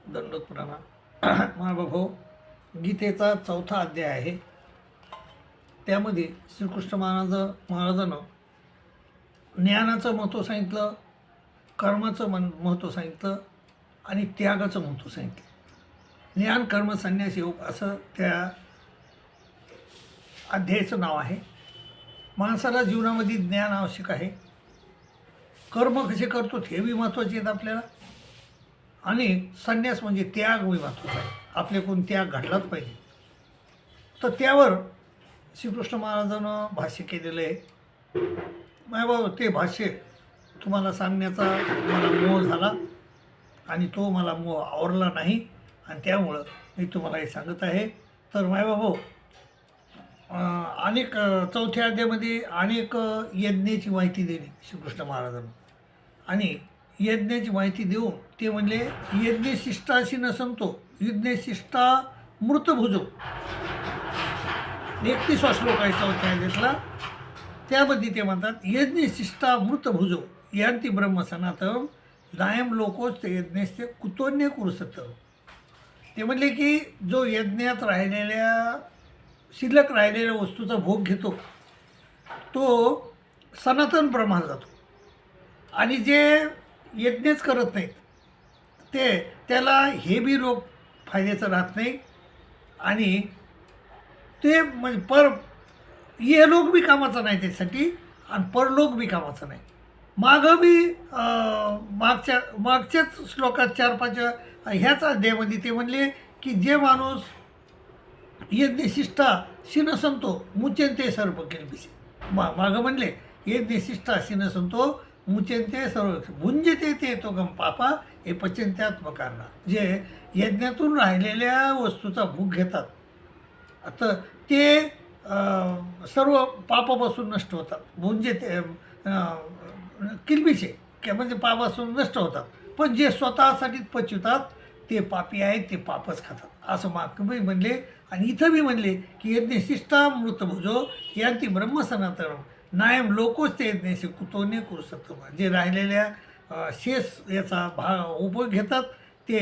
दंडोत प्रणाम. महाभाऊ, गीतेचा 4था अध्याय आहे. त्यामध्ये श्रीकृष्ण महाराजानं ज्ञानाचं महत्त्व सांगितलं, कर्माचं महत्त्व सांगितलं आणि त्यागाचं महत्त्व सांगितलं. ज्ञान कर्म संन्यास योग असं त्या अध्यायाचं नाव आहे. माणसाला जीवनामध्ये ज्ञान आवश्यक आहे. कर्म कसे करतो हे बी महत्त्वाचे आहेत आपल्याला. आणि संन्यास म्हणजे त्याग बी महत्त्वाचा आहे. आपल्याकडून त्याग घडलाच पाहिजे. तर त्यावर श्रीकृष्ण महाराजानं भाष्य केलेलं आहे. बाबा, ते भाष्य तुम्हाला सांगण्याचा मला मोह झाला आणि तो मला मोह आवरला नाही आणि त्यामुळं मी तुम्हाला हे सांगत आहे. तर मायबाबा, अनेक 4थ्या अध्यायामध्ये अनेक यज्ञाची माहिती दिली श्रीकृष्ण महाराजांनी. आणि यज्ञाची माहिती देऊन ते म्हणले, यज्ञशिष्टाशी न संतो यज्ञशिष्टा मृतभुजो. 31वा श्लोक आहे 4थ्या अध्यायातला. त्यामध्ये ते म्हणतात, यज्ञशिष्टा मृतभुजो यांती ब्रह्म सनातन नायम लोकोच ते यज्ञस्य कुतोन्य कुरुसत. ते म्हणले की जो यज्ञात राहिलेल्या शिल्लक राहिलेल्या वस्तूचा भोग घेतो तो सनातन ब्रह्माला जातो. आणि जे यज्ञच करत नाहीत त्याला हे बी लोक फायद्याचं राहत नाही आणि ते म्हणजे हे लोक बी कामाचं नाही त्यासाठी आणि परलोक बी कामाचं नाही. मागं बी मागच्याच श्लोकात 4-5 ह्याच अध्यायामध्ये ते म्हणले की जे माणूस यज्ञशिष्टा शिन संतो मुचेंते सर्व किलबिसे. मागं म्हणले, यज्ञशिष्टा शिन संतो मुचेंते सर्व भुंजते ते तो गम पापा हे पचंत्यात्मकारणा. जे यज्ञातून राहिलेल्या वस्तूचा भूक घेतात आता ते सर्व पापापासून नष्ट होतात. भुंजते किलबिसे म्हणजे पापापासून नष्ट होतात. पण जे स्वतःसाठीच पचवतात ते पापी आहेत, ते पापच खातात असं मागबी म्हणले. आणि इथं बी म्हणले की यज्ञशिष्टा मृतभुजो यांती ब्रह्म सनातन नायम लोकोच ते यज्ञशी कुतोने कुरुसत्तम. जे राहिलेल्या शेष याचा उपयोग घेतात ते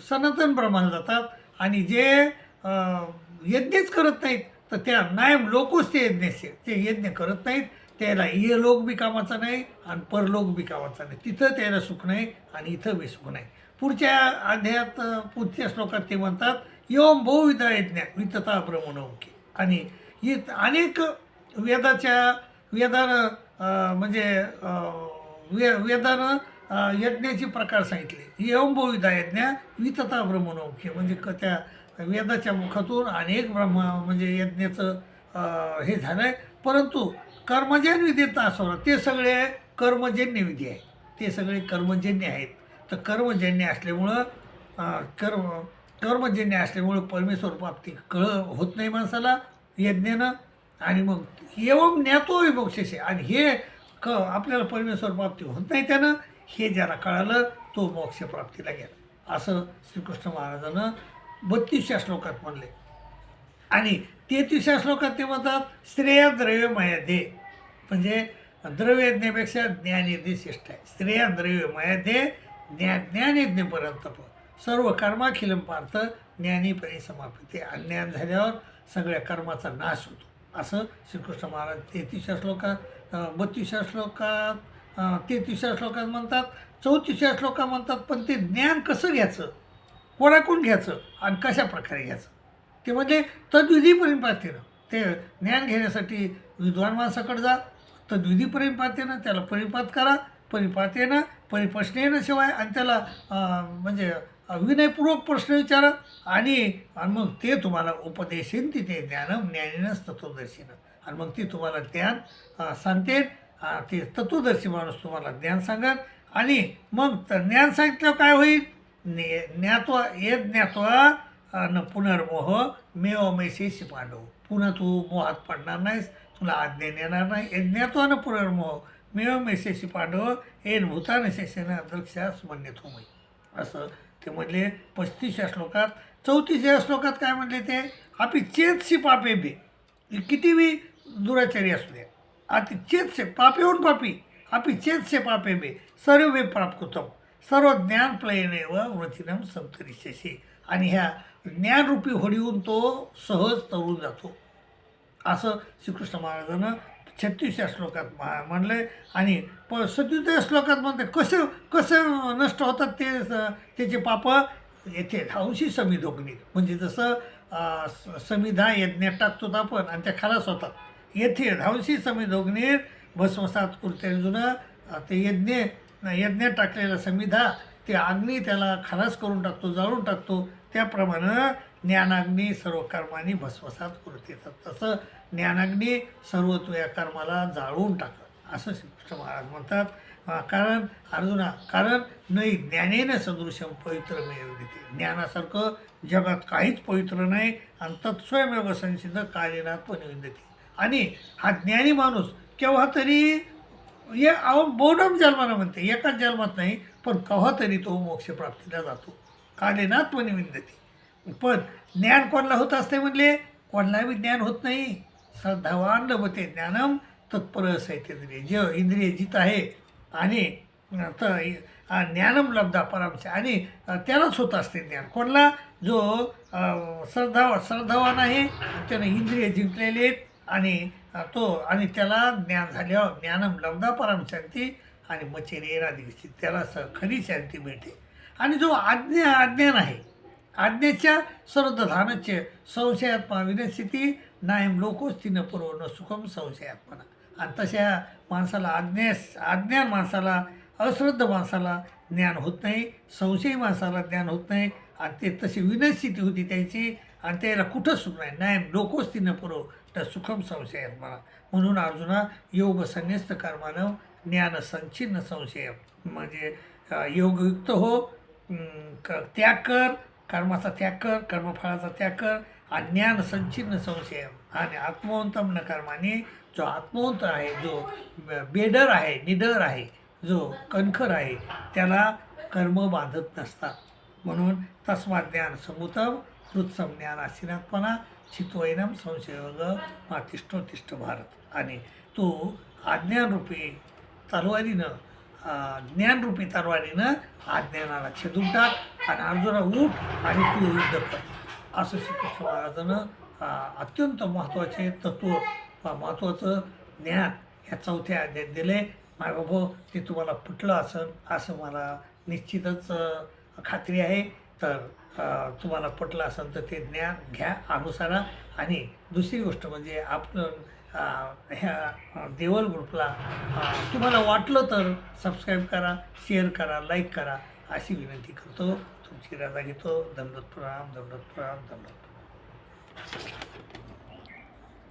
सनातन ब्रह्माला जातात. आणि जे यज्ञच करत नाहीत तर त्या नायम लोकोच ते यज्ञशी, ते यज्ञ करत नाहीत त्याला ये लोक बी कामाचा नाही आणि परलोक बी कामाचा नाही. तिथं त्याला सुख नाही आणि इथं बी सुख नाही. पुढच्या अध्यायात पुढच्या श्लोकात ते म्हणतात, एवम बहुविधा यज्ञ वितता ब्रह्मणौकी. आणि अनेक वेदानं म्हणजे वेदानं यज्ञाचे प्रकार सांगितले. एवम बहुविधा यज्ञ वितता ब्रह्मणौकी म्हणजे त्या वेदाच्या मुखातून अनेक म्हणजे यज्ञाचं हे झालं आहे. परंतु कर्मजन्य विधीत असं ते सगळे कर्मजन्य विधी आहे, ते सगळे कर्मजन्य आहेत. तर कर्मजन्य असल्यामुळं कर्मजन्य असल्यामुळं परमेश्वर प्राप्ती होत नाही माणसाला यज्ञानं. आणि मग एवम ज्ञातो मोक्षेसे. आणि हे आपल्याला परमेश्वर प्राप्ती होत नाही त्यानं, हे ज्याला कळालं तो मोक्षप्राप्तीला गेला असं श्रीकृष्ण महाराजानं 32व्या श्लोकात म्हणले. आणि 33व्या श्लोकात ते म्हणतात, श्रेय द्रव्यमय दे म्हणजे द्रव्यज्ञापेक्षा ज्ञानयज्ञ श्रेष्ठ आहे. श्रेय द्रव्यमय दे ज्ञानयज्ञपर्यंत सर्व कर्माखिलम पार्थ ज्ञानीपणे समाप्ती. अज्ञान झाल्यावर सगळ्या कर्माचा नाश होतो असं श्रीकृष्ण महाराज 33व्या श्लोकात 32व्या श्लोकात 33व्या श्लोकात म्हणतात. 34व्या श्लोकात म्हणतात, पण ते ज्ञान कसं घ्यायचं, कोणाकडून घ्यायचं आणि कशा प्रकारे घ्यायचं ते म्हणजे तद्विधी परिपातीनं. ते ज्ञान घेण्यासाठी विद्वान माणसाकडे जा, तद्विधी परिपातीनं त्याला परिपात करा, परिपातेनं परिप्रश्नेनं शिवाय आणि त्याला म्हणजे विनयपूर्वक प्रश्न विचारा आणि मग ते तुम्हाला उपदेशेन तिथे ज्ञानम ज्ञानीनच तत्वदर्शीनं. आणि मग ती तुम्हाला ज्ञान सांगते. ते तत्वदर्शी माणूस तुम्हाला ज्ञान सांगेल. आणि मग ज्ञान सांगितल्यावर काय होईल, ज्ञात्वा ज्ञात्वा न पुनर्मोह मेव मैशेषी पांडव. पुन्हा तू मोहात पडणार नाहीस, तुला अज्ञान येणार नाही. यज्ञात्वा न पुनर्मोह मेव मैशेषी पांडव येन भूतान शेषेनं द्रक्ष्यास म्हणण्यात होई असं ते म्हणले 35व्या श्लोकात. 34व्या श्लोकात काय म्हणले ते, आपली चेतशी पापे बे, किती बी दुराचारी असू द्या, आता चेतसे पापेहून पापी आपली चेतसे पापे बे सर्व प्राप्त होतं. सर्व ज्ञान प्लयनेव वृथिनम संतरिष्यसे. आणि ह्या ज्ञानरूपी होडीहून तो सहज तरून जातो असं श्रीकृष्ण महाराजांना 36व्या श्लोकात म्हणलंय. आणि 37व्या श्लोकात म्हणते कसं कसं नष्ट होतात त्याचे पाप. येथे धावशी समिधोग्नीत, म्हणजे जसं समिधा यज्ञात टाकतो आपण आणि त्या खलास होतात. येथे धावशी समिधोग्नीत भस्मसात कुर्ते अर्जुन. ते यज्ञात टाकलेला समिधा ते अग्नी त्याला खलास करून टाकतो, जाळून टाकतो. त्याप्रमाणे ज्ञानाग्नी सर्व कर्मांनी भस्मसात कुरुते. तसं ज्ञानाग्नी सर्व तुझ्या कर्माला जाळून टाकत असं श्रीकृष्ण महाराज म्हणतात. कारण अर्जुना, कारण नाही ज्ञानेन सदृशम पवित्रमेव विद्यते. ज्ञानासारखं जगात काहीच पवित्र नाही. आणि तत्स्वयमेव संसिद्ध कालेनात पण विद्यते. आणि हा ज्ञानी माणूस केव्हा तरी बोडम जन्माला म्हणते, एकाच जन्मात नाही, पण केव्हा तरी तो मोक्षप्राप्तीला जातो. कालेनात पण विद्यते. पण ज्ञान कोणाला होत असते म्हणले? कोणालाही ज्ञान होत नाही. श्रद्धावान लभते ज्ञानम तत्पर सैतेंद्रिय. जे इंद्रिय जित आहे आणि ज्ञानम लब्धा परामश, आणि त्यालाच होत असते ज्ञान. कोणाला? जो श्रद्धावान आहे, त्यानं इंद्रिय जिंकलेले आहेत आणि त्याला ज्ञान झाल्यावर ज्ञानम लब्धा परमशांती आणि मचेरेरा दिवशी त्याला खरी शांती मिळते. आणि जो अज्ञान आहे, आज्ञेच्या सर्वधानचे संशयात्मा विनस्थिती नायम लोकोस्ती न पूर्व न सुखम संशयात्मना. आणि तशा माणसाला अज्ञान माणसाला, अश्रद्ध माणसाला ज्ञान होत नाही, संशयी माणसाला ज्ञान होत नाही. आणि ते तशी विनस्थिती होती त्याची, आणि त्याला कुठंच सुख नाही. नायम लोकोस्ती न पूर्व न सुखम संशयात्मना. म्हणून अर्जुना, योग संन्यस्त कर्मानं ज्ञान संचिन्न संशय, म्हणजे योगयुक्त हो, त्याग कर, कर्माचा त्याग कर, कर्मफळाचा त्याग कर. आणि ज्ञान संचिन्न संशय, आणि आत्मवंतम न कर्माने. जो आत्मवंत आहे, जो बेडर आहे, निडर आहे, जो कणखर आहे, त्याला कर्म बांधत नसतात. म्हणून तस्मात ज्ञान समुतम हृत्सम ज्ञान आशिनात्मना चित्वैनम संशयोग मातिष्ठोतिष्ठ भारत. आणि तो अज्ञानरूपी तलवारीनं, ज्ञानरूपी तलवारीनं अज्ञानाला छेदून टाक. आणि अर्जुना उठ आणि तू युद्ध कर. असं श्रीकृष्ण महाराजानं अत्यंत महत्त्वाचे तत्त्व, महत्त्वाचं ज्ञान ह्या 4थ्या अध्यायात दिले. मायबाबा, ते तुम्हाला पटलं असेल असं मला निश्चितच खात्री आहे. तर तुम्हाला पटलं असेल तर ते ज्ञान घ्या, अनुसारा. आणि दुसरी गोष्ट म्हणजे आपण ह्या देवल ग्रुपला तुम्हाला वाटलं तर सबस्क्राईब करा, शेअर करा, लाईक करा अशी विनंती करतो. तुमची रजा घेतो. दंडवत प्रणाम, दंडवत प्रणाम, दंडवत.